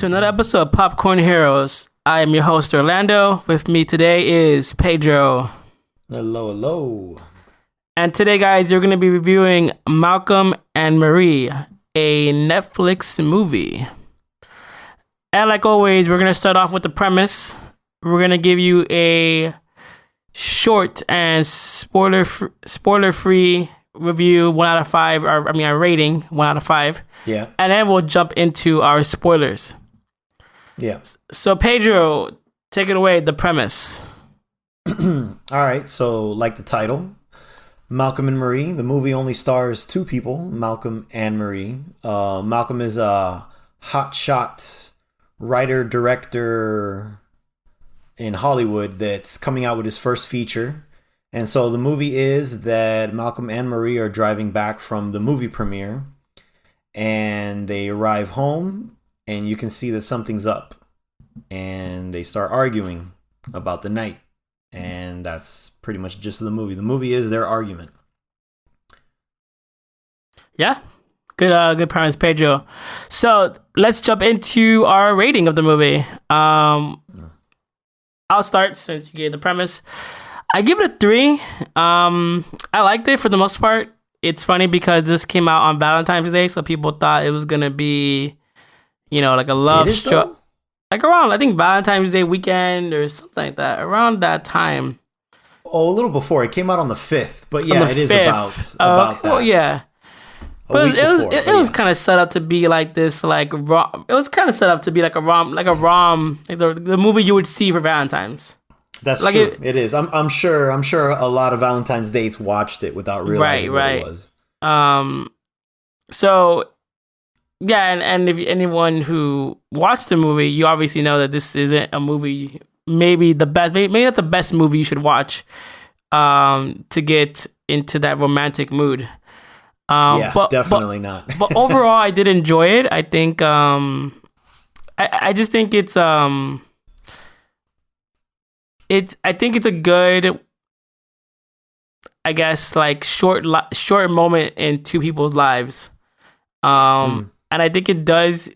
to another episode of Popcorn Heroes. I am your host, Orlando. With me today is Pedro. Hello, hello. And today, guys, you're going to be reviewing Malcolm and Marie, a Netflix movie. And like always, we're going to start off with the premise. We're going to give you a short and spoiler-free review, 1 out of 5, a rating, 1 out of 5. Yeah. And then we'll jump into our spoilers. Yeah. So, Pedro, take it away, the premise. All right, so like the title, Malcolm and Marie, the movie only stars two people, Malcolm and Marie. Malcolm is a hotshot writer, director in Hollywood that's coming out with his first feature. And so the movie is that Malcolm and Marie are driving back from the movie premiere, and they arrive home, and you can see that something's up, and they start arguing about the night, and that's pretty much just the movie. The movie is their argument. Yeah, good premise, Pedro. So let's jump into our rating of the movie. I'll start since you gave the premise. I give it a 3. I liked it for the most part. It's funny because this came out on Valentine's Day, so people thought it was gonna be, like a love story. Like around, I think Valentine's Day weekend or something like that. Around that time. Oh, a little before. It came out on the 5th, but yeah, it is about that. Well, yeah. But it was kind of set up to be like this, like rom. It was kind of set up to be like a rom, like the movie you would see for Valentine's. That's like true. It is. I'm sure a lot of Valentine's dates watched it without realizing what it was. So, yeah, and if anyone who watched the movie, you obviously know that this isn't a movie. Maybe not the best movie you should watch, to get into that romantic mood. Definitely not. But overall, I did enjoy it. I think. I just think it's I think it's a good, I guess, like short moment in two people's lives. And I think it does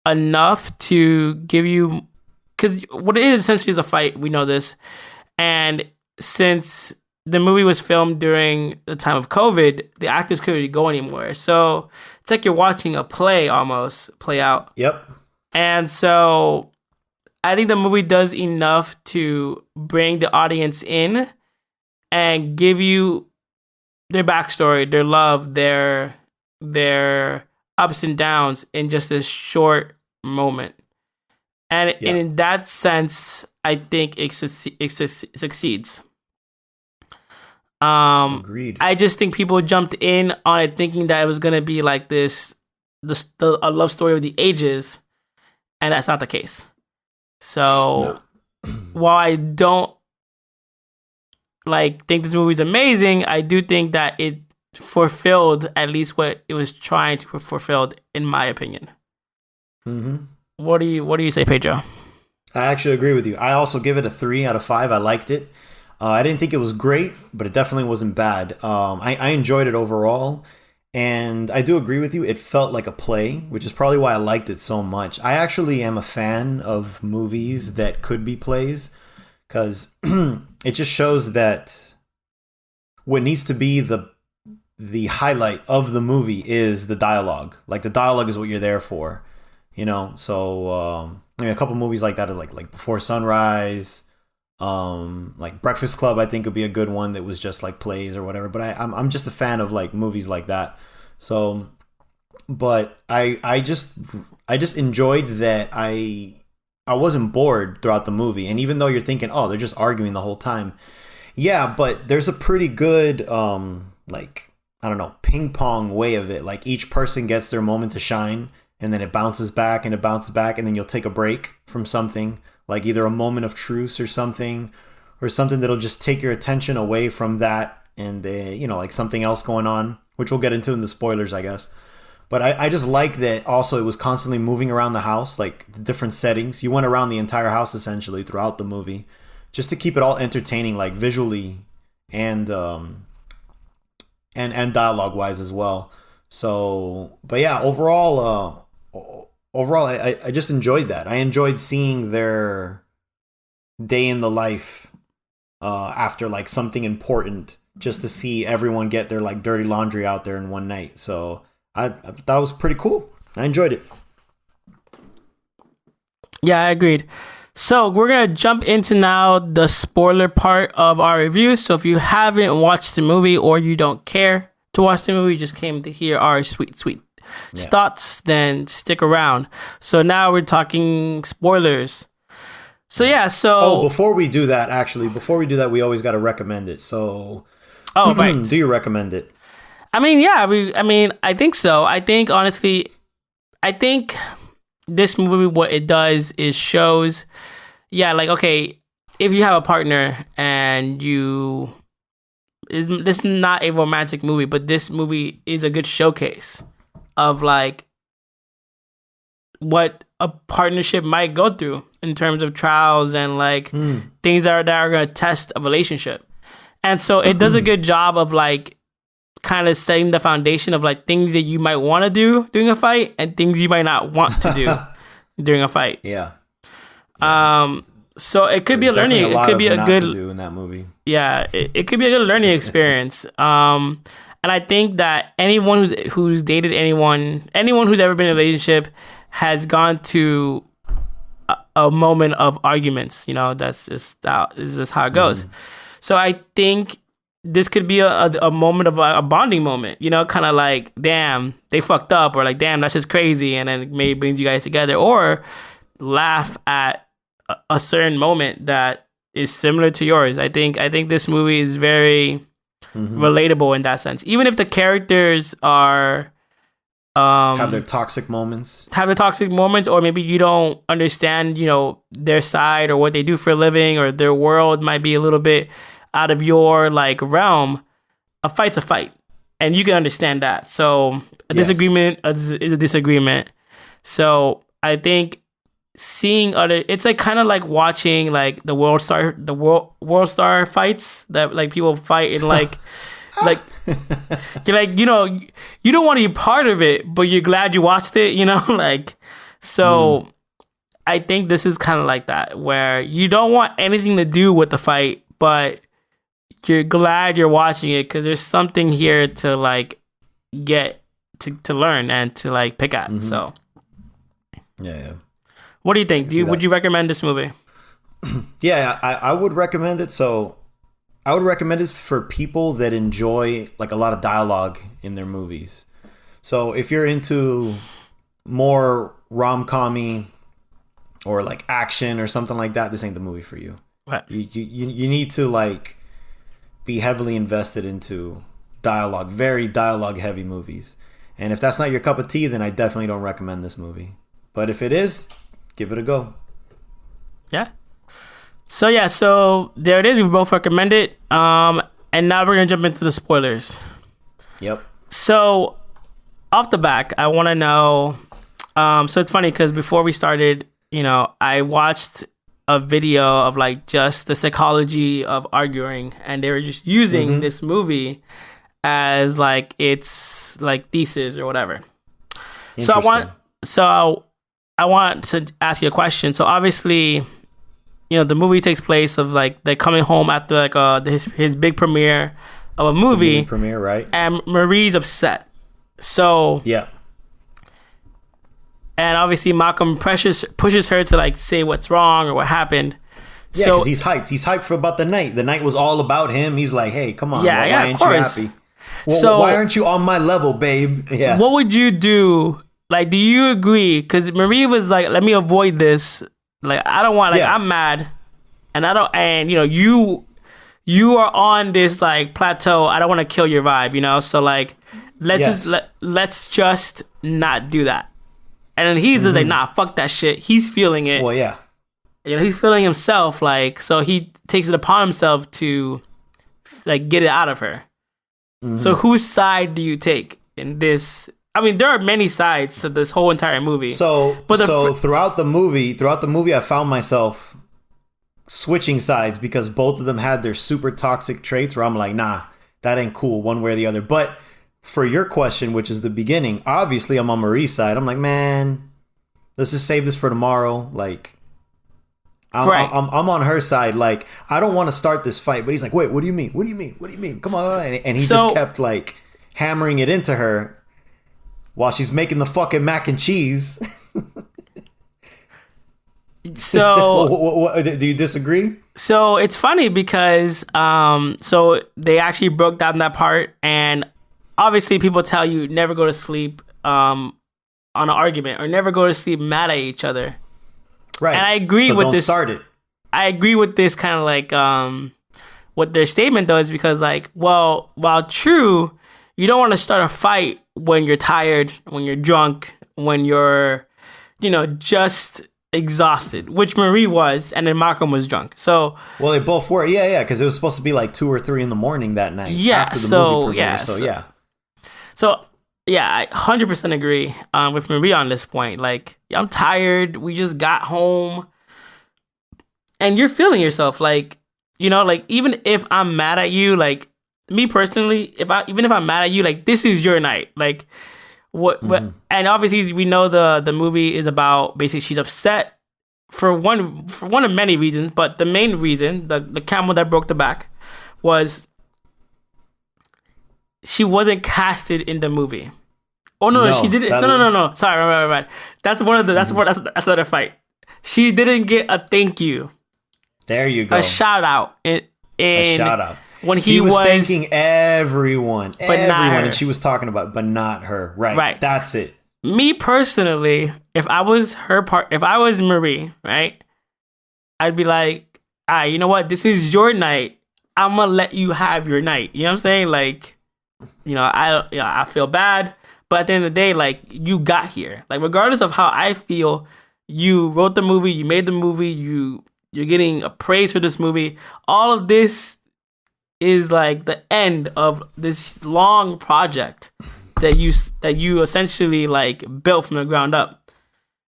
enough to give you, because what it is essentially is a fight. We know this. And since the movie was filmed during the time of COVID, the actors couldn't really go anymore. So it's like you're watching a play almost play out. Yep. And so I think the movie does enough to bring the audience in and give you their backstory, their love, their ups and downs in just a short moment. And in that sense, I think it succeeds. Agreed. I just think people jumped in on it thinking that it was going to be like a love story of the ages, and that's not the case. So while I don't think this movie is amazing, I do think that it fulfilled at least what it was trying to fulfill, in my opinion. Mm-hmm. What do you say, Pedro? I actually agree with you. I also give it a 3 out of 5. I liked it. I didn't think it was great, but it definitely wasn't bad. I enjoyed it overall. And I do agree with you. It felt like a play, which is probably why I liked it so much. I actually am a fan of movies that could be plays, because it just shows that what needs to be the highlight of the movie is the dialogue. Like, the dialogue is what you're there for, So a couple movies like that are like Before Sunrise, like Breakfast Club, I think would be a good one that was just like plays or whatever. But I'm just a fan of like movies like that. So, but I just enjoyed that I wasn't bored throughout the movie. And even though you're thinking, oh, they're just arguing the whole time, yeah, but there's a pretty good ping pong way of it. Like, each person gets their moment to shine, and then it bounces back and it bounces back, and then you'll take a break from something, like either a moment of truce or something that'll just take your attention away from that, and like something else going on, which we'll get into in the spoilers, I guess. But I just like that also it was constantly moving around the house, like the different settings. You went around the entire house essentially throughout the movie, just to keep it all entertaining, like visually and dialogue wise as well. So, but yeah, overall overall, I just enjoyed that. I enjoyed seeing their day in the life after like something important, just to see everyone get their like dirty laundry out there in one night. So I thought it was pretty cool. I enjoyed it. Yeah, I agreed. So we're going to jump into now the spoiler part of our review. So if you haven't watched the movie or you don't care to watch the movie, you just came to hear our sweet thoughts, then stick around. So now we're talking spoilers. So yeah, so... before we do that, we always got to recommend it. So right. Do you recommend it? I mean, yeah, I think so. I think, honestly, this movie, what it does is shows, like, okay, if you have a partner and this is not a romantic movie, but this movie is a good showcase of like what a partnership might go through in terms of trials and like things that are going to test a relationship. And so it does a good job of like kind of setting the foundation of like things that you might want to do during a fight and things you might not want to do during a fight. Yeah. So it could be a learning. It could be a good to do in that movie. Yeah, it could be a good learning experience. And I think that anyone who's dated anyone who's ever been in a relationship has gone to a moment of arguments. You know, that's just how it goes. So I think this could be a moment of a bonding moment, you know, kind of like, damn, they fucked up, or like, damn, that's just crazy, and then it maybe brings you guys together, or laugh at a certain moment that is similar to yours. I think this movie is very relatable in that sense, even if the characters are have their toxic moments, or maybe you don't understand, you know, their side or what they do for a living, or their world might be a little bit out of your like realm. A fight's a fight, and you can understand that. So a disagreement is a disagreement. So I think seeing it's like kind of like watching like the world star fights that like people fight in like like you're like, you know, you don't want to be part of it, but you're glad you watched it, you know, like, so I think this is kind of like that, where you don't want anything to do with the fight, but you're glad you're watching it because there's something here to like get to learn and to like pick at. So yeah. What do you think? Would you recommend this movie? Yeah, I would recommend it. So I would recommend it for people that enjoy like a lot of dialogue in their movies. So if you're into more rom-com-y or like action or something like that, this ain't the movie for you. Right. You need to like be heavily invested into dialogue, very dialogue heavy movies. And if that's not your cup of tea, then I definitely don't recommend this movie. But if it is, give it a go. Yeah. So there it is. We both recommend it. And now we're gonna jump into the spoilers. Yep. So off the back, I want to know. So it's funny because before we started, you know, I watched a video of like just the psychology of arguing, and they were just using this movie as like it's like thesis or whatever. So I want to ask you a question. So obviously, you know, the movie takes place of like they're coming home after like his big premiere of a movie. Premiere, right? And Marie's upset. So yeah. And obviously Malcolm pushes her to like say what's wrong or what happened. Yeah, because he's hyped. He's hyped for about the night. The night was all about him. He's like, hey, come on. Why aren't you happy? Well, so why aren't you on my level, babe? Yeah. What would you do? Like, do you agree? Because Marie was like, let me avoid this. Like, I don't want, like, I'm mad. And you know, you are on this like plateau. I don't want to kill your vibe, you know? So like, let's just not do that. And then he's just like, nah, fuck that shit. He's feeling it. Well, yeah. You know, he's feeling himself, like, so he takes it upon himself to like get it out of her. So whose side do you take in this? I mean, there are many sides to this whole entire movie. So throughout the movie, I found myself switching sides because both of them had their super toxic traits where I'm like, nah, that ain't cool one way or the other. But for your question, which is the beginning, obviously I'm on Marie's side. I'm like, man, let's just save this for tomorrow. Like, Right. I'm on her side. Like, I don't want to start this fight, but he's like, wait, what do you mean? What do you mean? What do you mean? Come on. And he just kept like hammering it into her while she's making the fucking mac and cheese. So do you disagree? So it's funny because so they actually broke down that part, and obviously people tell you never go to sleep on an argument or never go to sleep mad at each other. Right. And I agree with don't this. Start it. I agree with this kind of like what their statement though is because like, well, while true, you don't want to start a fight when you're tired, when you're drunk, when you're, just exhausted, which Marie was, and then Malcolm was drunk. So well, they both were. Yeah, because it was supposed to be like 2 or 3 in the morning that night. Yeah. After the movie premiere, So yeah, I 100% agree with Marie on this point. Like, I'm tired. We just got home, and you're feeling yourself. Like, like even if I'm mad at you, like me personally, even if I'm mad at you, like this is your night. Like, what? And obviously, we know the movie is about basically she's upset for one of many reasons, but the main reason, the camel that broke the back, was she wasn't casted in the movie. Oh no, she didn't. No. Sorry, right. That's one of the. That's another fight. She didn't get a thank you. There you go. A shout out. A shout out. When he was thanking everyone, and she was talking about, but not her. Right. That's it. Me personally, if I was Marie, right, I'd be like, you know what? This is your night. I'm gonna let you have your night. You know what I'm saying? Like, I feel bad, but at the end of the day, like, you got here. Like, regardless of how I feel, you wrote the movie, you made the movie, you're getting a praise for this movie. All of this is like the end of this long project that you essentially like built from the ground up.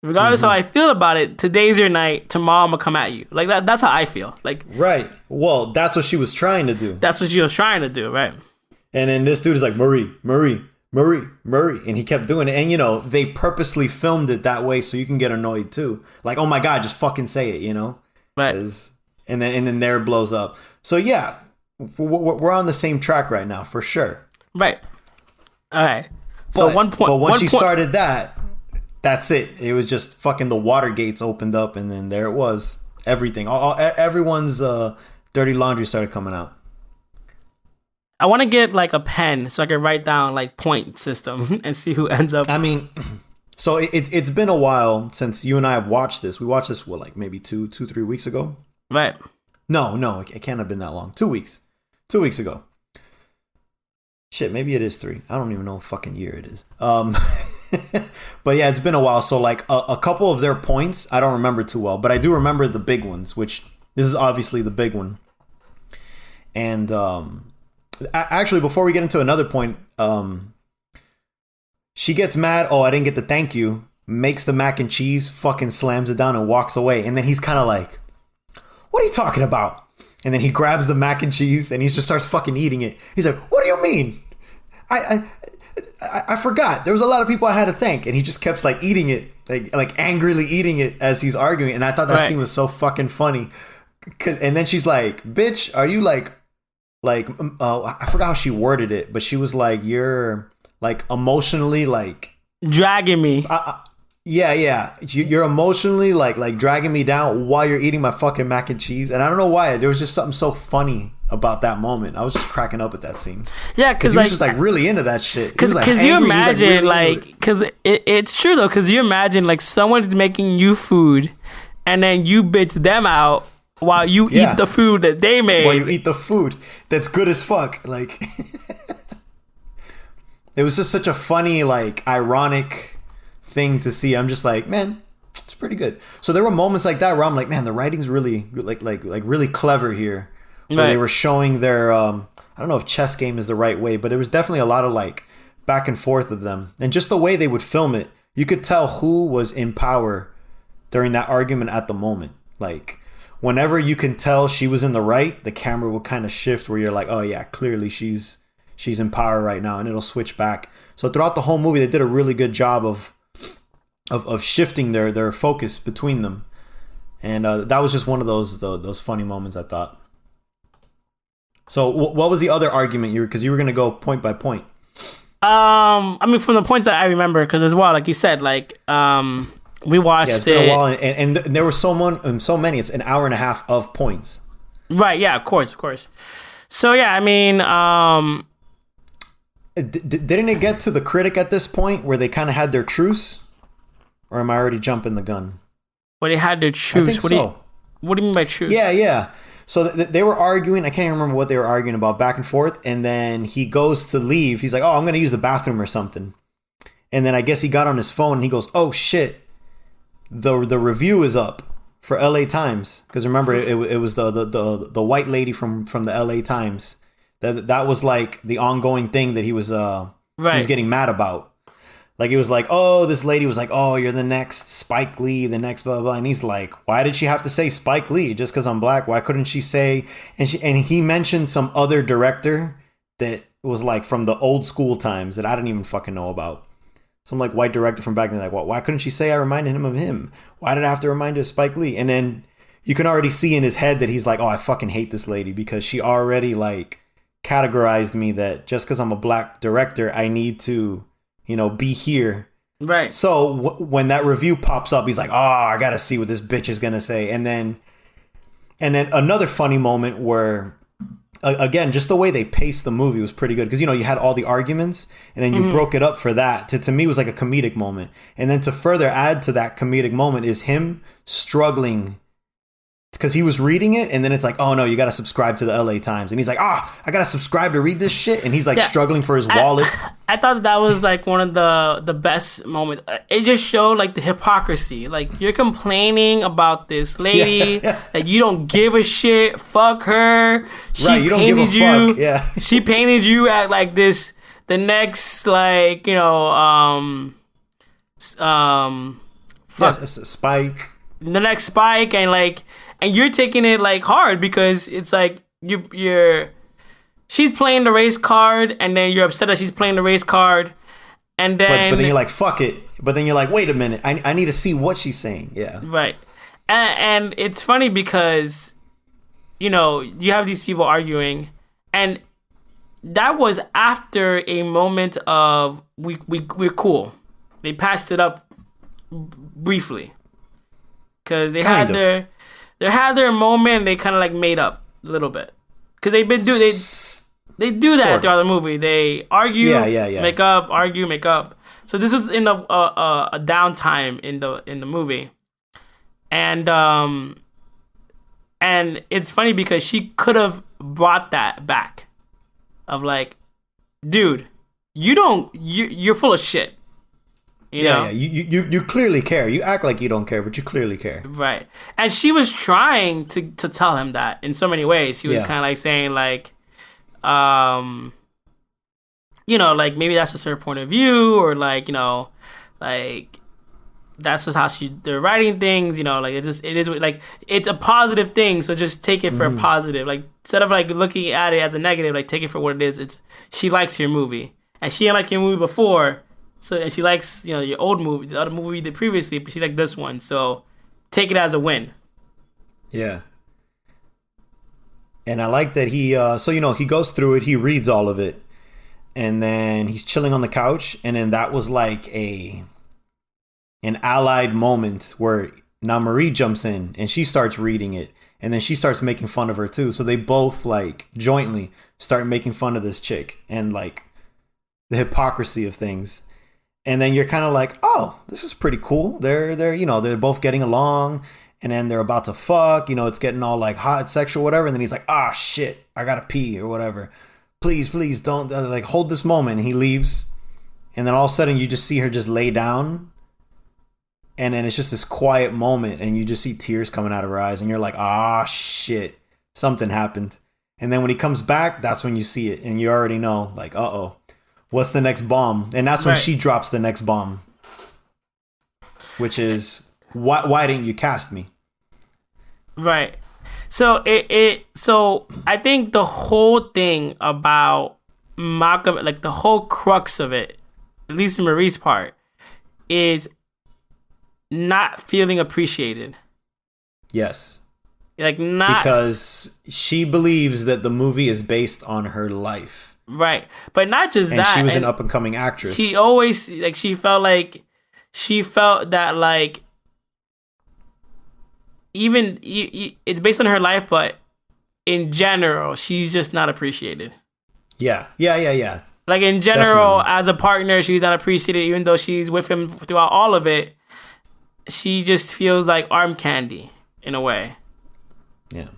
Regardless how I feel about it, today's your night. Tomorrow I'm gonna come at you. Like that. That's how I feel. Like, right. Well, that's what she was trying to do. That's what she was trying to do, right? And then this dude is like, Marie, and he kept doing it. And they purposely filmed it that way so you can get annoyed too. Like, oh my god, just fucking say it, Right. And then there it blows up. So yeah, we're on the same track right now for sure. Right. All right. So but once she started that, that's it. It was just fucking the water gates opened up, and then there it was. Everything, everyone's dirty laundry started coming out. I want to get like a pen so I can write down like point system and see who ends up. I mean, so it's been a while since you and I have watched this. We watched this like maybe 2-3 weeks ago. Right. No, it can't have been that long. 2 weeks. 2 weeks ago. Shit, maybe it is 3. I don't even know what fucking year it is. But yeah, it's been a while. So like a couple of their points, I don't remember too well, but I do remember the big ones, which this is obviously the big one. And actually, before we get into another point, she gets mad. Oh, I didn't get the thank you. Makes the mac and cheese, fucking slams it down and walks away. And then he's kind of like, what are you talking about? And then he grabs the mac and cheese and he just starts fucking eating it. He's like, what do you mean? I forgot. There was a lot of people I had to thank. And he just kept like eating it, like angrily eating it as he's arguing. And I thought that scene was so fucking funny. And then she's like, bitch, are you like, I forgot how she worded it, but she was like, you're like emotionally like dragging me. Yeah. You're emotionally like dragging me down while you're eating my fucking mac and cheese. And I don't know why. There was just something so funny about that moment. I was just cracking up at that scene. Yeah, because he was just like really into that shit. Because you imagine because it's true though. Because you imagine like someone's making you food, and then you bitch them out while you eat the food that they made. While you eat the food that's good as fuck. Like it was just such a funny, like ironic thing to see. I'm just like, man, it's pretty good. So there were moments like that where I'm like, man, the writing's really like really clever here. Where they were showing their I don't know if chess game is the right way, but it was definitely a lot of like back and forth of them. And just the way they would film it, you could tell who was in power during that argument at the moment. Like whenever you can tell she was in the right, the camera will kind of shift where you're like, oh yeah, clearly she's in power right now, and it'll switch back. So throughout the whole movie, they did a really good job of of shifting their focus between them, and that was just one of those funny moments, I thought. So what was the other argument because you were gonna go point by point? I mean, from the points that I remember, because as well, like you said, like we watched it's been a while, and there were so many. It's an hour and a half of points. Right. Yeah. Of course. So yeah, I mean, didn't it get to the critic at this point where they kind of had their truce, or am I already jumping the gun? Where they had their truce. I think so. What do you mean by truce? Yeah. So they were arguing. I can't even remember what they were arguing about, back and forth. And then he goes to leave. He's like, "Oh, I'm going to use the bathroom or something." And then I guess he got on his phone and he goes, "Oh shit, the review is up for LA Times." Because remember, it was the white lady from the LA Times. That was like the ongoing thing that he was getting mad about. Like, it was like, oh, this lady was like, "Oh, you're the next Spike Lee, the next blah, blah, blah." And he's like, "Why did she have to say Spike Lee just because I'm black? Why couldn't she say..." And he mentioned some other director that was like from the old school times that I didn't even fucking know about. Some like white director from back then. Like, why couldn't she say I reminded him of him? Why did I have to remind her of Spike Lee? And then you can already see in his head that he's like, "Oh, I fucking hate this lady because she already like categorized me that just because I'm a black director, I need to, be here." Right. So when that review pops up, he's like, "Oh, I gotta see what this bitch is gonna say." And then another funny moment where, again, just the way they paced the movie was pretty good because you had all the arguments and then you broke it up for that. To me, it was like a comedic moment, and then to further add to that comedic moment is him struggling. Because he was reading it, and then it's like, "Oh no, you got to subscribe to the LA Times," and he's like, "I got to subscribe to read this shit," and he's like struggling for his wallet. I thought that was like one of the best moments. It just showed like the hypocrisy. Like, you're complaining about this lady that you don't give a shit. Fuck her. She right, you don't give a fuck. Yeah, she painted you at like this. The next, like, Spike. The next Spike, and like. And you're taking it like hard because it's like she's playing the race card, and then you're upset that she's playing the race card, and then but then you're like, "Fuck it." But then you're like, "Wait a minute, I need to see what she's saying." Yeah, right. And it's funny because you have these people arguing, and that was after a moment of we're cool. They passed it up briefly because they had their moment. They kind of like made up a little bit because they do that throughout the movie. They argue, make up, argue, make up. So this was in a downtime in the movie, and it's funny because she could have brought that back, of like, "Dude, you're full of shit." You clearly care. You act like you don't care, but you clearly care. Right. And she was trying to tell him that in so many ways. She was kind of like saying like, like maybe that's just her point of view, or like, like that's just how they're writing things, like it is like, it's a positive thing. So just take it for a positive, like instead of like looking at it as a negative, like take it for what it is. She likes your movie, and she didn't like your movie before. So, and she likes, your old movie, the other movie you did previously, but she liked this one. So take it as a win. Yeah. And I like that he goes through it, he reads all of it, and then he's chilling on the couch, and then that was like an allied moment where now Marie jumps in and she starts reading it, and then she starts making fun of her too. So they both like jointly start making fun of this chick and like the hypocrisy of things. And then you're kind of like, "Oh, this is pretty cool." They're they're both getting along, and then they're about to fuck. It's getting all like hot, sexual, whatever. And then he's like, "Ah, shit, I gotta pee or whatever. Please don't like hold this moment." And he leaves, and then all of a sudden you just see her just lay down, and then it's just this quiet moment, and you just see tears coming out of her eyes, and you're like, "Ah, shit, something happened." And then when he comes back, that's when you see it, and you already know, like, "Uh-oh. What's the next bomb?" And that's when she drops the next bomb, which is, why didn't you cast me? Right. So so I think the whole thing about Malcolm, like the whole crux of it, at least in Marie's part, is not feeling appreciated. Yes. Like not because she believes that the movie is based on her life. Right. But not just and that. She was an up and coming actress. She always she felt that like even it's based on her life, but in general, she's just not appreciated. Yeah. Like in general, Definitely. as a partner, she's not appreciated, even though she's with him throughout all of it. She just feels like arm candy in a way. Yeah.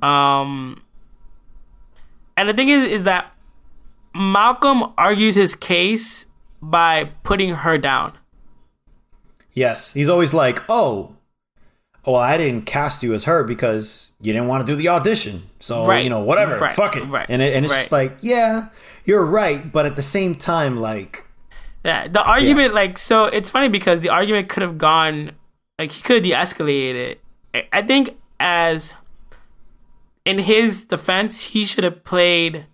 And the thing is that Malcolm argues his case by putting her down. Yes. He's always like, oh, well, I didn't cast you as her because you didn't want to do the audition. So, whatever. Right. Fuck it. Right. And it's just like, yeah, you're right. But at the same time, like... Yeah, the argument, so it's funny because the argument could have gone, like, he could have de-escalated it. I think as, in his defense, he should have played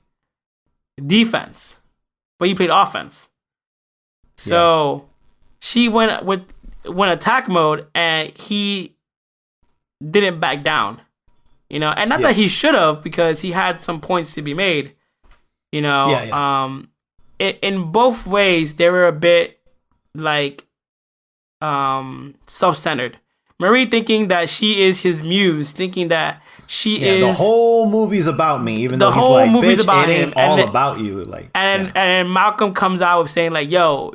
defense, but he played offense. So she went attack mode, and he didn't back down, and not that he should have, because he had some points to be made, in both ways, they were a bit like self-centered. Marie thinking that she is his muse, thinking that she is the whole movie's about me, even though he's like, bitch, it ain't all about you. Like, and Malcolm comes out with saying like, yo,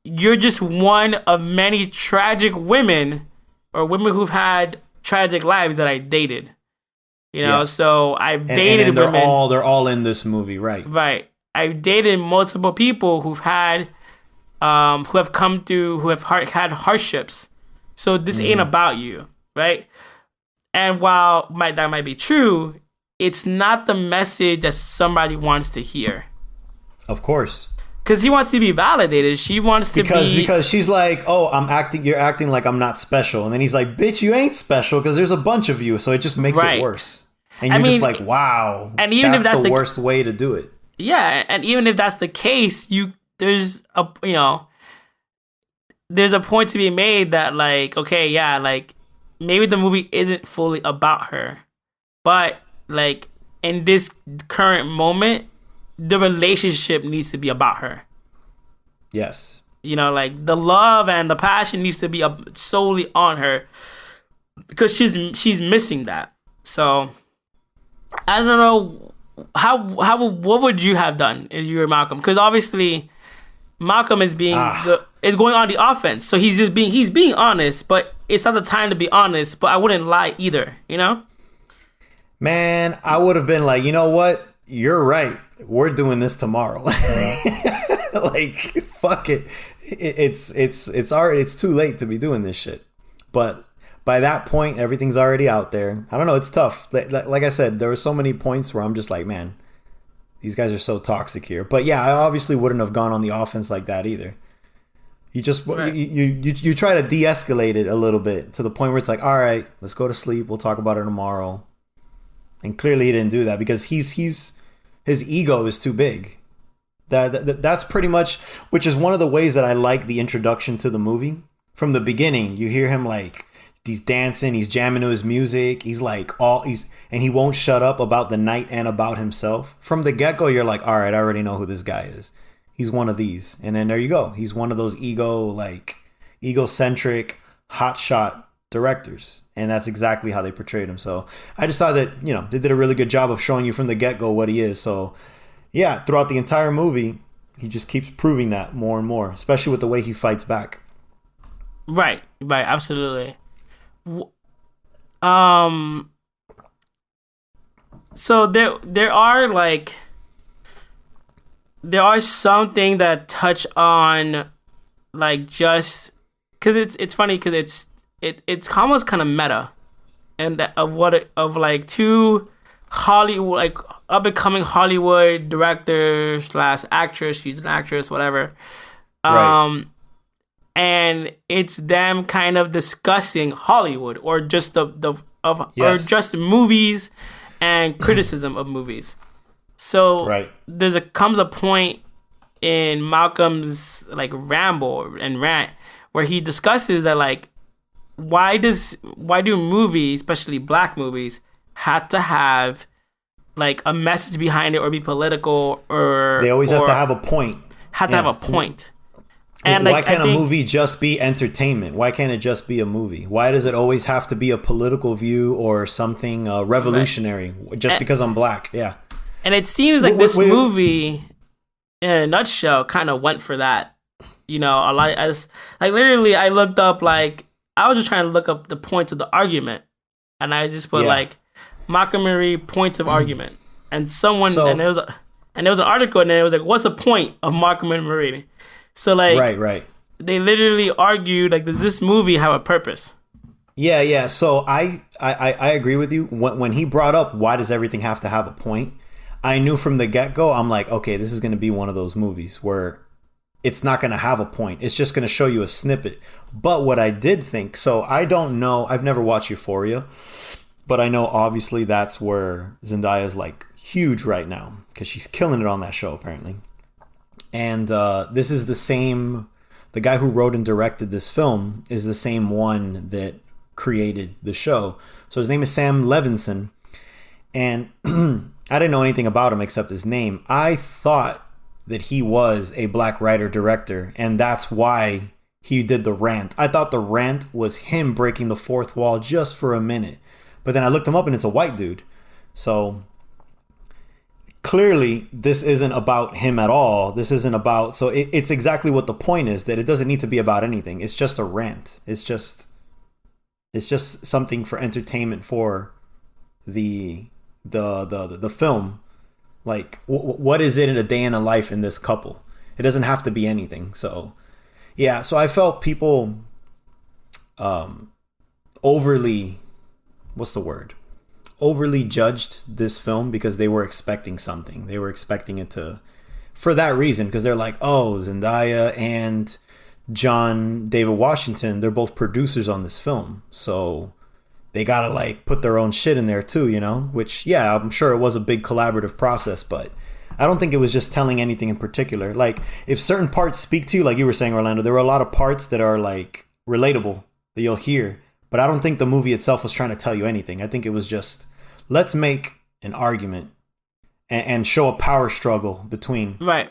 you're just one of many tragic women or women who've had tragic lives that I dated. So I've dated and they're women. They're all in this movie, right? Right. I've dated multiple people who've had, who have had hardships. So this ain't about you, right? And while that might be true, it's not the message that somebody wants to hear. Of course. Because he wants to be validated. She wants to be... Because she's like, oh, you're acting like I'm not special. And then he's like, bitch, you ain't special because there's a bunch of you. So it just makes it worse. And you're just like, wow. And even if that's the worst way to do it. Yeah, and even if that's the case, there's a point to be made that like, okay, yeah, like maybe the movie isn't fully about her, but like in this current moment, the relationship needs to be about her. Yes. Like the love and the passion needs to be solely on her, because she's missing that. So I don't know. What would you have done if you were Malcolm? Because obviously Malcolm is is going on the offense, so he's being honest, but it's not the time to be honest. But I wouldn't lie either, Man, I would have been like, you know what? You're right. We're doing this tomorrow. Like, fuck it. It's too late to be doing this shit. But by that point, everything's already out there. I don't know. It's tough. Like I said, there were so many points where I'm just like, man, these guys are so toxic here. But yeah, I obviously wouldn't have gone on the offense like that either. You just you try to de-escalate it a little bit to the point where it's like, all right, let's go to sleep. We'll talk about it tomorrow. And clearly he didn't do that because his ego is too big. That's pretty much, which is one of the ways that I like the introduction to the movie. From the beginning, you hear him like, he's dancing, he's jamming to his music, he's like and he won't shut up about the night and about himself. From the get-go, you're like, all right, I already know who this guy is. He's one of these. And then there you go. He's one of those egocentric, hotshot directors. And that's exactly how they portrayed him. So I just thought that, they did a really good job of showing you from the get-go what he is. So yeah, throughout the entire movie, he just keeps proving that more and more, especially with the way he fights back. Right, absolutely. So there are something that touch on like just because it's funny because it's almost kind of meta, and of like two Hollywood, like up and coming Hollywood director / actress. She's an actress, whatever. Right. And it's them kind of discussing Hollywood or just or just movies and criticism of movies. So comes a point in Malcolm's like ramble and rant where he discusses that like why do movies, especially black movies, have to have like a message behind it or be political They always have to have a point. Have to have a point. And why can't a movie just be entertainment? Why can't it just be a movie? Why does it always have to be a political view or something revolutionary just because I'm black? Yeah. And it seems like this movie, in a nutshell, kind of went for that. You know, literally, I looked up, like, I was just trying to look up the points of the argument. And I just put, like, Mockingbird points of argument. And and there was an article, and then it was like, what's the point of Mockingbird? So, like, right. They literally argued, like, does this movie have a purpose? Yeah. So I agree with you. When he brought up why does everything have to have a point, I knew from the get-go, I'm like, okay, this is going to be one of those movies where it's not going to have a point. It's just going to show you a snippet. But what I did think, so I don't know, I've never watched Euphoria, but I know obviously that's where Zendaya is like huge right now because she's killing it on that show apparently. And this is the guy who wrote and directed this film is the same one that created the show. So his name is Sam Levinson. And I didn't know anything about him except his name. I thought that he was a black writer-director, and that's why he did the rant. I thought the rant was him breaking the fourth wall just for a minute. But then I looked him up, and it's a white dude. So clearly, this isn't about him at all. This isn't about... So it's exactly what the point is, that it doesn't need to be about anything. It's just a rant. It's just something for entertainment for the film. Like, what is it in a day in a life in this couple? It doesn't have to be anything. So, yeah. So I felt people overly... What's the word? Overly judged this film because they were expecting something. They were expecting it to... For that reason, because they're like, oh, Zendaya and John David Washington, they're both producers on this film. So they gotta, like, put their own shit in there too, you know? Which, yeah, I'm sure it was a big collaborative process, but I don't think it was just telling anything in particular. Like, if certain parts speak to you, like you were saying, Orlando, there were a lot of parts that are, like, relatable that you'll hear. But I don't think the movie itself was trying to tell you anything. I think it was just, let's make an argument and show a power struggle between... Right.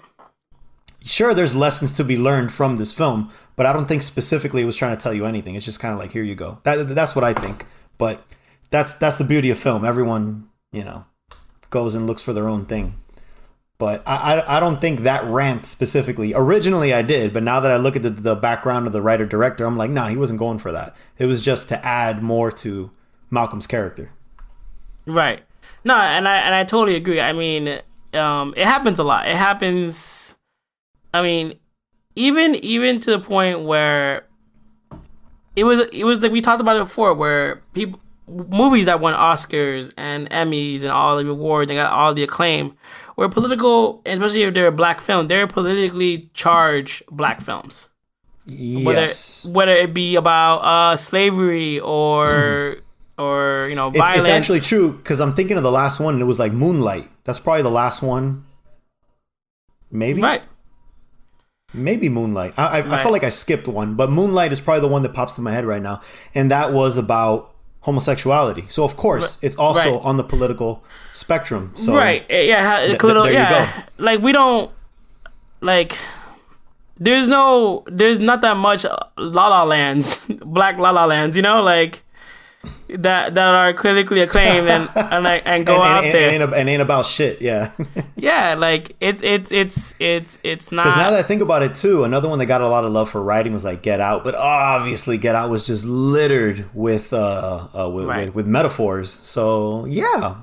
Sure, there's lessons to be learned from this film, but I don't think specifically it was trying to tell you anything. It's just kind of like, here you go. That's what I think. But that's the beauty of film. Everyone, you know, goes and looks for their own thing. But I don't think that rant specifically. Originally I did, but now that I look at the background of the writer-director, I'm like, nah, he wasn't going for that. It was just to add more to Malcolm's character. Right. No, and I totally agree. I mean, it happens a lot. It happens... I mean, even to the point where it was like we talked about it before, where movies that won Oscars and Emmys and all the awards and got all the acclaim were political, especially if they're a black film. They're politically charged black films. Yes. Whether it be about slavery or you know, violence. It's actually true because I'm thinking of the last one. And it was like Moonlight. That's probably the last one. Maybe. Right. Maybe Moonlight. I felt like I skipped one, but Moonlight is probably the one that pops in my head right now. And that was about homosexuality. So, of course, it's also on the political spectrum. So right. Yeah. There you go. Like, we don't... Like... There's not that much La La Lands, black La La Lands, you know? Like... That are critically acclaimed and go out there and ain't about shit, yeah. Yeah, like it's not. Because now that I think about it too, another one that got a lot of love for writing was like Get Out, but obviously Get Out was just littered with metaphors. So yeah,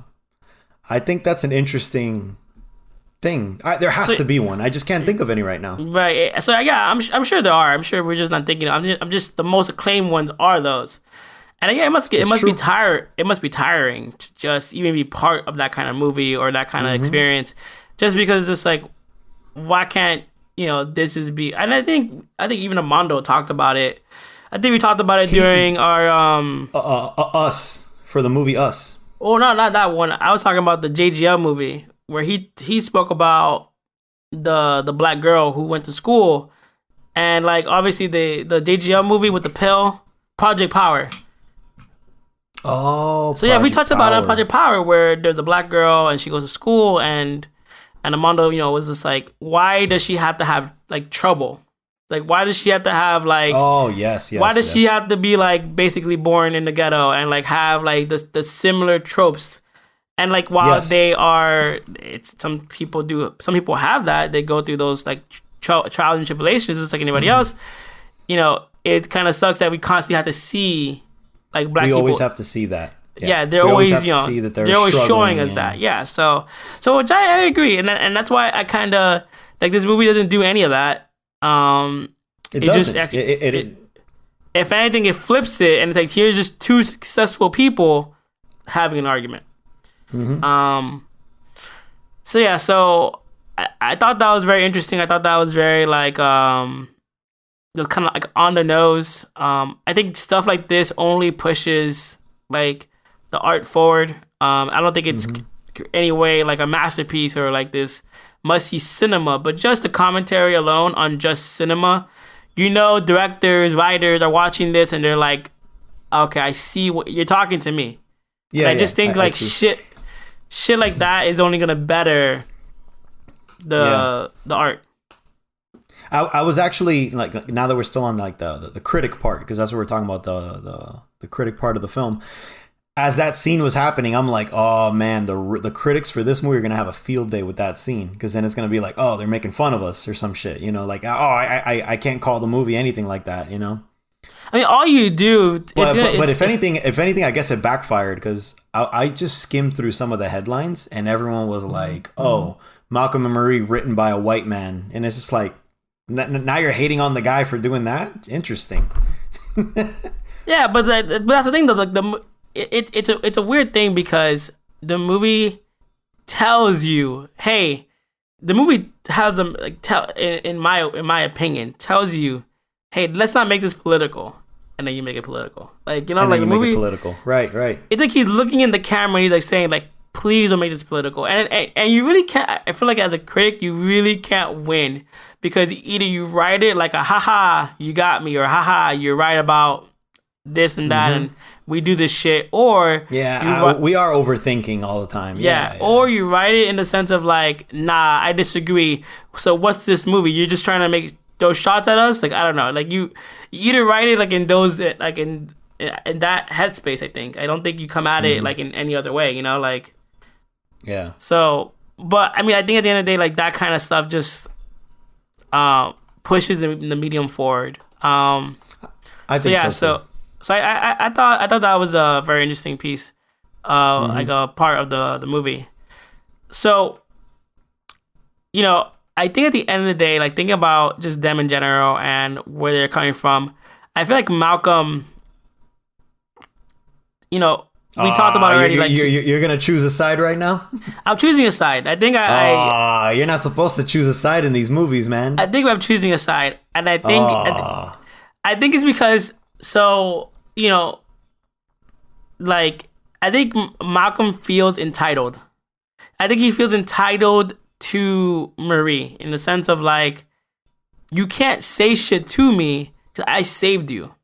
I think that's an interesting thing. There has to be one. I just can't think of any right now. Right. So yeah, I'm sure there are. I'm sure we're just not thinking. I'm just the most acclaimed ones are those. And yeah, it must be tired. It must be tiring to just even be part of that kind of movie or that kind of experience, just because it's just like, why can't, you know, this just be? And I think even Armando talked about it. I think we talked about it during our Us, for the movie Us. Oh no, not that one. I was talking about the JGL movie where he spoke about the black girl who went to school, and like obviously the JGL movie with the pill Project Power. Oh, So yeah, we touched about it on Power. Project Power, where there's a black girl and she goes to school, and Armando, was just like, why does she have to have like trouble? Like, why does she have to have like? Oh yes, yes. Why does yes. she have to be like basically born in the ghetto and like have like the similar tropes? And like while Yes. they are, it's some people have that, they go through those like trials and tribulations just like anybody else. It kind of sucks that we constantly have to see like black We people. always have to see that. Yeah, they're We always have to see that they're always showing struggling us and- that. Yeah, so which I agree, and that's why I kind of like this movie doesn't do any of that. It just doesn't. actually- It- If anything, it flips it, and it's like here's just two successful people having an argument. So yeah, so I thought that was very interesting. I thought that was very like just kind of like on the nose. I think stuff like this only pushes like the art forward. I don't think it's any way like a masterpiece or like this must see cinema, but just the commentary alone on just cinema. Directors, writers are watching this and they're like, okay, I see what you're talking to me. yeah, I just think I like see. shit like that is only gonna better the art. I was actually like, now that we're still on like the critic part, because that's what we're talking about, the critic part of the film. As that scene was happening, I'm like, oh man, the critics for this movie are gonna have a field day with that scene, because then it's gonna be like, oh, they're making fun of us or some shit, like, oh, I can't call the movie anything like that, I mean, all you do, But if anything, I guess it backfired, because I just skimmed through some of the headlines and everyone was like, oh, Malcolm and Marie written by a white man, and it's just like, now you're hating on the guy for doing that? Interesting. yeah, but that's the thing though. Like it's a weird thing because the movie tells you, hey, the movie has them like in my opinion tells you, hey, let's not make this political, and then you make it political. Like And like then the you make movie, it political. Right. it's like he's looking in the camera and he's like saying like, please don't make this political, and you really can't. I feel like as a critic, you really can't win because either you write it like a haha, you got me, or haha, you're right about this and that, and we do this shit, or Yeah, we are overthinking all the time. yeah, or you write it in the sense of like, nah, I disagree. So what's this movie? You're just trying to make those shots at us? Like, I don't know. Like you either write it like in those like in that headspace. I don't think you come at it like in any other way. Like. Yeah. So, but I mean, I think at the end of the day, like that kind of stuff just pushes the medium forward. I think So I thought that was a very interesting piece, like a part of the movie. So, I think at the end of the day, like thinking about just them in general and where they're coming from, I feel like Malcolm, we talked about it already. You're gonna choose a side right now. I'm choosing a side. I think You're not supposed to choose a side in these movies, man. I think I'm choosing a side, and I think I think it's because like I think Malcolm feels entitled. I think he feels entitled to Marie in the sense of like, you can't say shit to me because I saved you.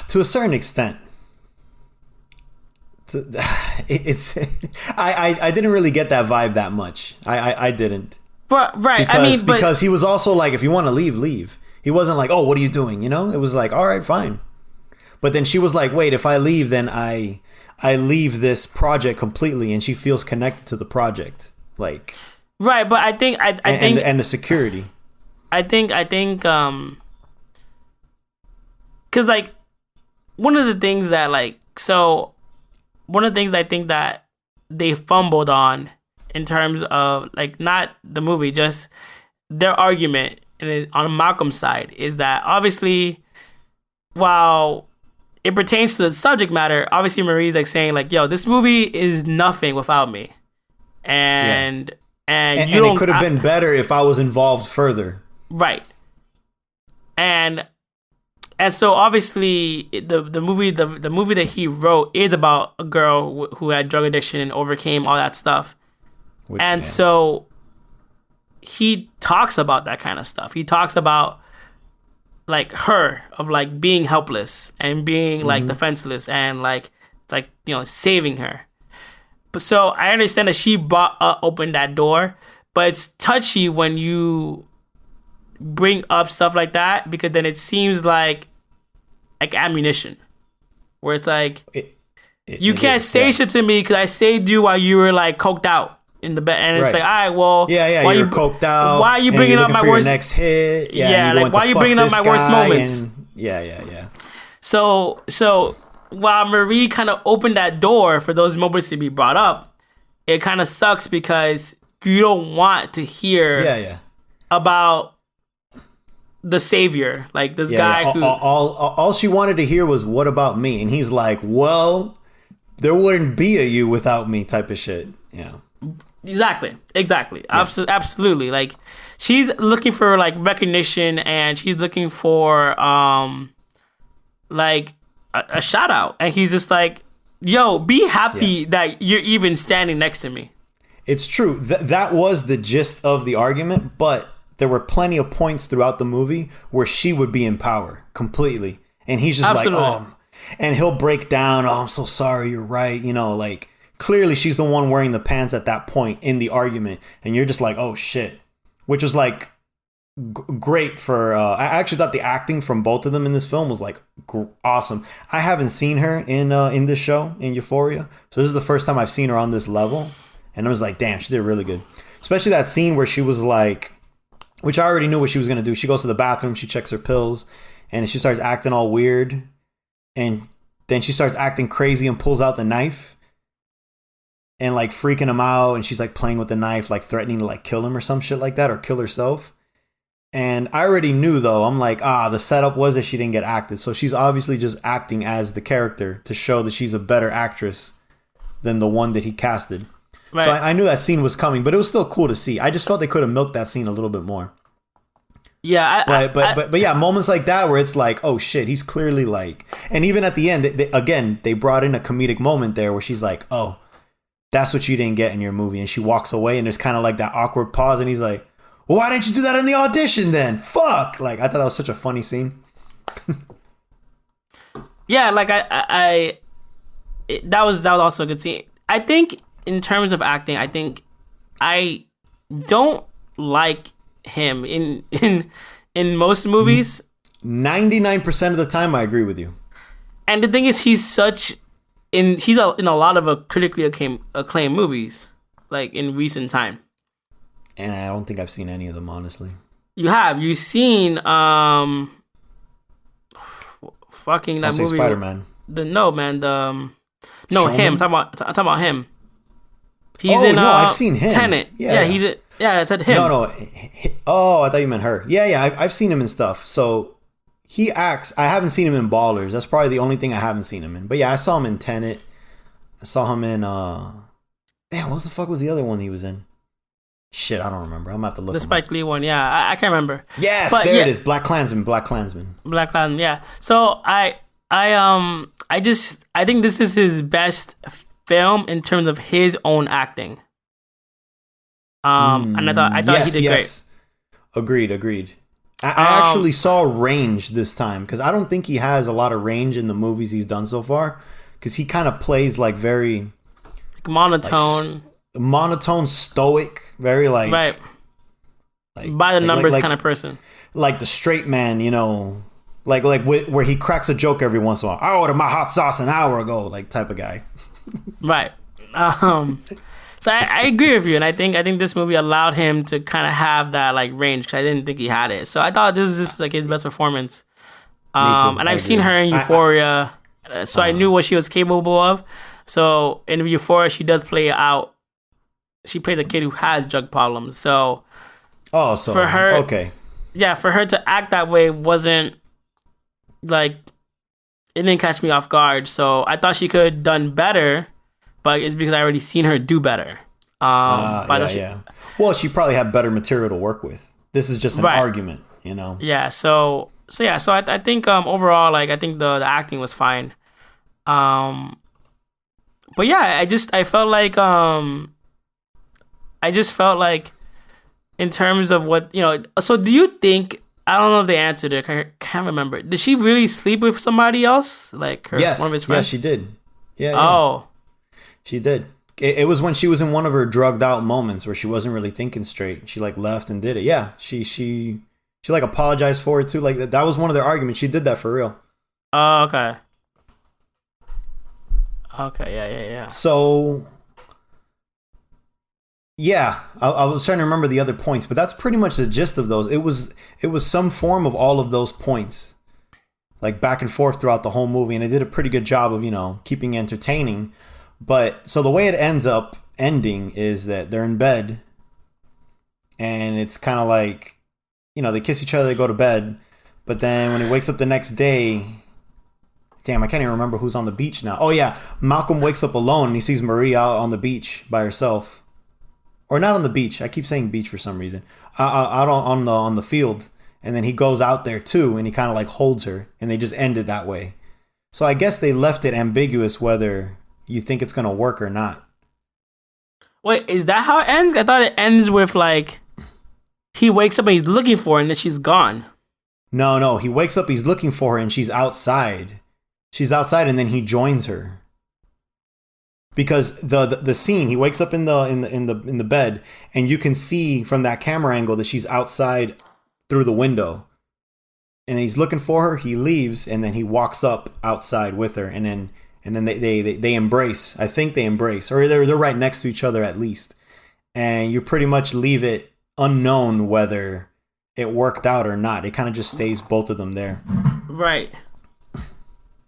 To a certain extent. It's I didn't really get that vibe that much. I didn't. But right, because he was also like, if you want to leave, leave. He wasn't like, oh, what are you doing? It was like, all right, fine. But then she was like, wait, if I leave, then I leave this project completely, and she feels connected to the project, like right. But I think I think and the security. I think because like one of the things that one of the things I think that they fumbled on in terms of like not the movie, just their argument on Malcolm's side is that obviously while it pertains to the subject matter, obviously Marie's like saying like, yo, this movie is nothing without me. And it could have been better if I was involved further. Right. And so obviously the movie that he wrote is about a girl who had drug addiction and overcame all that stuff. So he talks about that kind of stuff. He talks about like her of like being helpless and being like defenseless and like saving her. But so I understand that she opened that door, but it's touchy when you bring up stuff like that because then it seems like ammunition, where it's like you can't say shit to me because I saved you while you were like coked out in the bed, and it's like, all right, well, why you're coked out. Why are you bringing up my worst next hit? Like why are you bringing up my worst moments? Yeah. So while Marie kind of opened that door for those moments to be brought up, it kind of sucks because you don't want to hear about the savior, like this guy who all she wanted to hear was what about me, and he's like, well, there wouldn't be a you without me type of shit. Exactly. Absolutely. Like she's looking for like recognition, and she's looking for like a shout out, and he's just like, yo, be happy that you're even standing next to me. It's true. That was the gist of the argument, but there were plenty of points throughout the movie where she would be in power completely, and he's just like, oh, and he'll break down, oh, I'm so sorry, you're right, like clearly she's the one wearing the pants at that point in the argument, and you're just like, oh shit, which was like great for I actually thought the acting from both of them in this film was like awesome. I haven't seen her in this show, in Euphoria, so this is the first time I've seen her on this level, and I was like, damn, she did really good. Especially that scene where she was like, which I already knew what she was gonna do, she goes to the bathroom, she checks her pills, and she starts acting all weird, and then she starts acting crazy and pulls out the knife and like freaking him out, and she's like playing with the knife, like threatening to like kill him or some shit like that, or kill herself. And I already knew, though, I'm like, the setup was that she didn't get acted, so she's obviously just acting as the character to show that she's a better actress than the one that he casted. Right. So I knew that scene was coming, but it was still cool to see. I just felt they could have milked that scene a little bit more. Yeah, but yeah, moments like that where it's like, oh shit, he's clearly like, and even at the end, they brought in a comedic moment there where she's like, oh, that's what you didn't get in your movie, and she walks away, and there's kind of like that awkward pause, and he's like, well, why didn't you do that in the audition then? Fuck! Like, I thought that was such a funny scene. Yeah, like that was also a good scene. I think in terms of acting, I think I don't like him in most movies. 99% of the time, I agree with you. And the thing is, he's in a lot of critically acclaimed movies, like in recent time. And I don't think I've seen any of them, honestly. You've seen fucking that movie, Spider-Man. Him. I'm talking about him. He's I've seen him. Tenet. I said him. No. Oh, I thought you meant her. Yeah, I've seen him in stuff. So he acts. I haven't seen him in Ballers. That's probably the only thing I haven't seen him in. But yeah, I saw him in Tenet. I saw him in what the fuck was the other one he was in? Shit, I don't remember. I'm gonna have to look. The Spike Lee one, yeah, I can't remember. Yes, but there it is. Black Klansman. Yeah. So I think this is his best film in terms of his own acting. And I thought he did great. Agreed. I actually saw range this time because I don't think he has a lot of range in the movies he's done so far, because he kind of plays like very monotone. Monotone, stoic, very like right, by the numbers kind of person, like the straight man, like where he cracks a joke every once in a while. I ordered my hot sauce an hour ago, like type of guy. Right. So I agree with you, and I think this movie allowed him to kind of have that like range, because I didn't think he had it. So I thought this is just like his best performance. And I've seen her in Euphoria, so I knew what she was capable of. So in Euphoria, she does play out. She plays a kid who has drug problems. So, for her, okay, yeah, for her to act that way wasn't like, it didn't catch me off guard. So I thought she could have done better, but it's because I already seen her do better. Well, she probably had better material to work with. This is just an argument, Yeah. So I think overall, like, I think the acting was fine. But yeah, I felt like in terms of what, so do you think I don't know if they answered it. I can't remember. Did she really sleep with somebody else? Like Yes, one of his friends? yes, she did. Yeah, Oh. she did. It was when she was in one of her drugged out moments where she wasn't really thinking straight. She like left and did it. Yeah, she like apologized for it too. Like that was one of their arguments. She did that for real. Oh, okay. Okay, yeah. So, yeah, I was trying to remember the other points, but that's pretty much the gist of those. It was some form of all of those points, like back and forth throughout the whole movie, and it did a pretty good job of keeping entertaining. But so the way it ends up ending is that they're in bed, and it's kind of like they kiss each other, they go to bed, but then when he wakes up the next day. Damn, I can't even remember who's on the beach now. Oh yeah, Malcolm wakes up alone and he sees Marie out on the beach by herself, or not on the beach. I keep saying beach for some reason. Out on the field, and then he goes out there too, and he kind of like holds her, and they just end it that way. So I guess they left it ambiguous whether you think it's gonna work or not. Wait, is that how it ends? I thought it ends with like he wakes up and he's looking for her, and then she's gone. No, he wakes up, he's looking for her, and she's outside. She's outside, and then he joins her. Because the scene, he wakes up in the bed, and you can see from that camera angle that she's outside through the window, and he's looking for her. He leaves, and then he walks up outside with her, and then they embrace. I think they embrace, or they're right next to each other at least, and you pretty much leave it unknown whether it worked out or not. It kind of just stays both of them there. Right.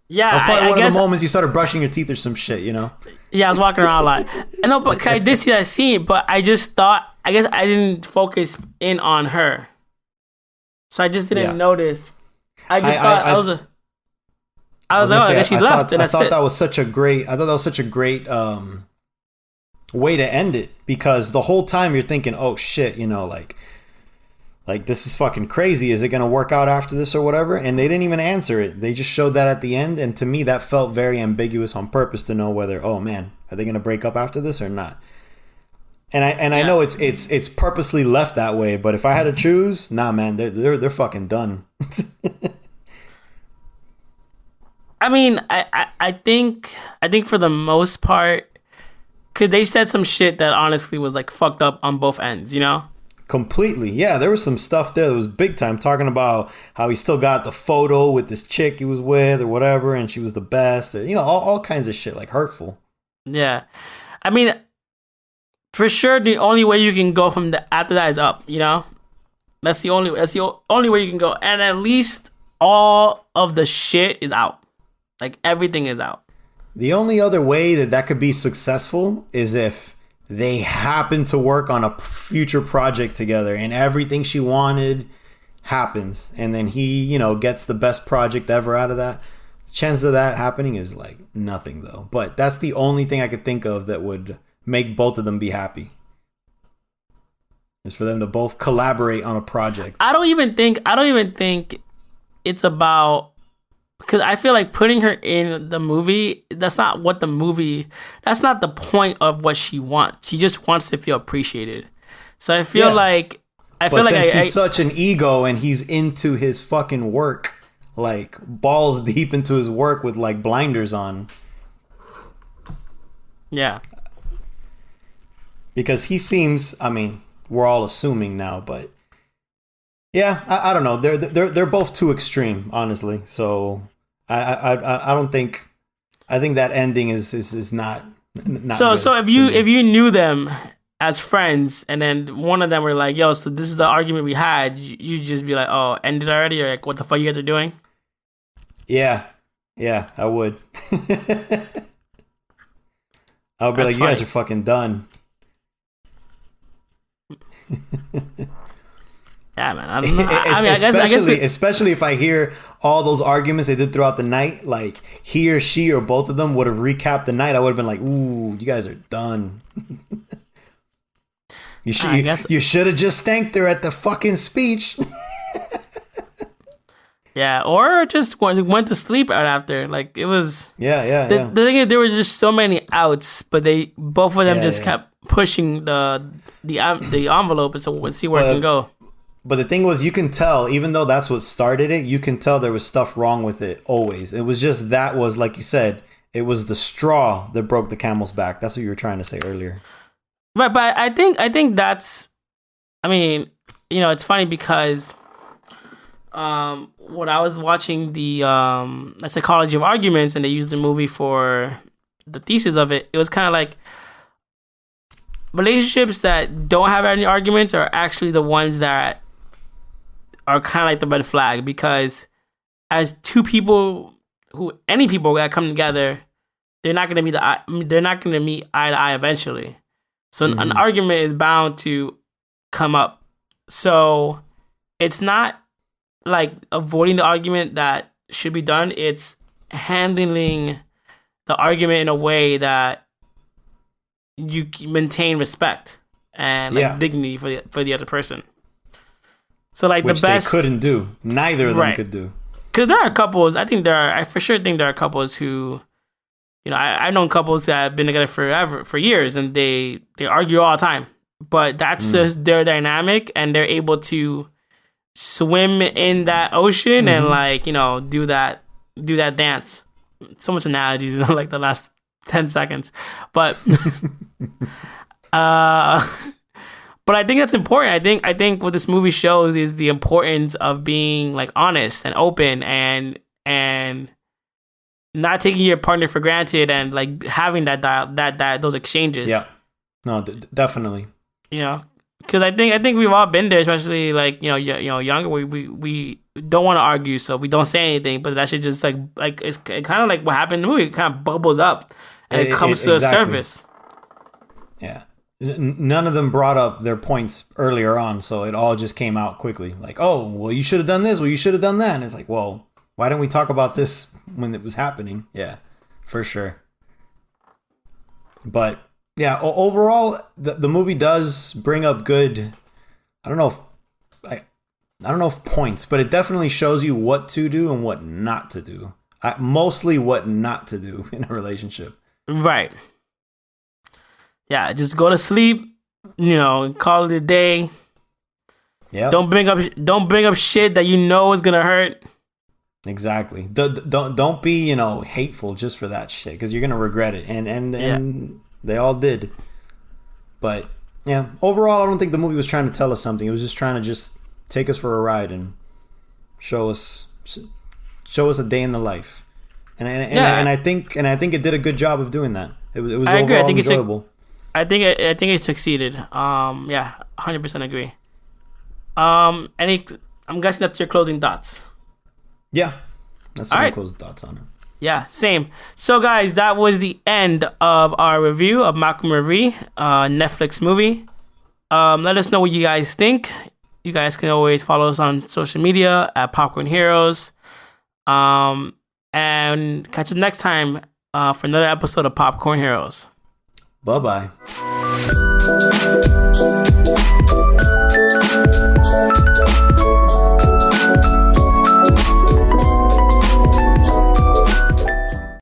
Yeah, that's probably one guess, of the moments you started brushing your teeth or some shit, Yeah, I was walking around a lot. I know, but I did see that scene, but I just thought, I guess I didn't focus in on her. So I just didn't notice. I just thought I was like, oh, I guess she left, and that's it. I thought that was such a great way to end it, because the whole time you're thinking, oh shit, like this is fucking crazy. Is it going to work out after this or whatever? And they didn't even answer it. They just showed that at the end. And to me, that felt very ambiguous on purpose to know whether, oh man, are they going to break up after this or not? And I know it's purposely left that way. But if I had to choose, nah, man, they're fucking done. I mean, I think for the most part, because they said some shit that honestly was like fucked up on both ends, Completely. Yeah, there was some stuff there that was big time, talking about how he still got the photo with this chick he was with or whatever, and she was the best, or, all kinds of shit, like hurtful. Yeah. I mean, for sure, the only way you can go from after that is up, That's the only way you can go. And at least all of the shit is out. Like, everything is out. The only other way that could be successful is if they happen to work on a future project together and everything she wanted happens, and then he gets the best project ever out of that. The chance of that happening is like nothing, though. But that's the only thing I could think of that would make both of them be happy, is for them to both collaborate on a project. I don't even think it's about, because I feel like putting her in the movie, that's not the point of what she wants. She just wants to feel appreciated. So I feel like he's such an ego and he's into his fucking work, like balls deep into his work with like blinders on. Yeah. Because he seems, I mean, we're all assuming now, but yeah, I don't know. They're both too extreme, honestly. So I don't think, I think that ending is not so if you knew them as friends and then one of them were like, yo, so this is the argument we had, you'd just be like, oh, ended already, or like, what the fuck you guys are doing? Yeah, I would. I would be like, you guys are fucking done. Yeah, man. I don't know. I guess especially if I hear all those arguments they did throughout the night, like he or she or both of them would have recapped the night, I would have been like, ooh, you guys are done. You should have just thanked her at the fucking speech. Yeah, or just went to sleep right after. Like, it was... Yeah. The thing is, there were just so many outs, but both of them kept pushing the envelope, and so we'll see where it can go. But the thing was, you can tell, even though that's what started it, you can tell there was stuff wrong with it always. It was just that was, like you said, it was the straw that broke the camel's back. That's what you were trying to say earlier. Right, but I think that's, I mean, it's funny because when I was watching the Psychology of Arguments, and they used the movie for the thesis of it, it was kind of like relationships that don't have any arguments are actually the ones that are kind of like the red flag, because as two people any people that come together, they're not going to meet eye to eye eventually. So an argument is bound to come up. So it's not like avoiding the argument that should be done. It's handling the argument in a way that you maintain respect and dignity for the other person. So like which the best they couldn't do. Neither of them could do. Because there are couples. I for sure think there are couples who, I've known couples that have been together for years, and they argue all the time. But that's just their dynamic, and they're able to swim in that ocean and do that dance. So much analogies in like the last 10 seconds, but but I think that's important. I think what this movie shows is the importance of being like honest and open and not taking your partner for granted, and like having those exchanges. Yeah, no, definitely. Because I think we've all been there, especially like younger. We don't want to argue, so we don't say anything. But that should just like it's kind of like what happened in the movie. It kind of bubbles up and it comes to the surface. Yeah. None of them brought up their points earlier on, so it all just came out quickly. Like, oh, well, you should have done this. Well, you should have done that. And it's like, well, why didn't we talk about this when it was happening? Yeah, for sure. But yeah, overall, the movie does bring up good. I don't know if points, but it definitely shows you what to do and what not to do. Mostly what not to do in a relationship. Right. Yeah, just go to sleep. Call it a day. Yeah. Don't bring up shit that is gonna hurt. Exactly. Don't be hateful just for that shit, because you're gonna regret it. And they all did. But yeah, overall, I don't think the movie was trying to tell us something. It was just trying to take us for a ride and show us a day in the life. And I think it did a good job of doing that. It was overall enjoyable. I think it succeeded. 100% agree. I'm guessing that's your closing thoughts. Yeah, that's my closing thoughts on it. Yeah, same. So guys, that was the end of our review of Malcolm Marie, Netflix movie. Let us know what you guys think. You guys can always follow us on social media at Popcorn Heroes. And catch us next time for another episode of Popcorn Heroes. Bye-bye.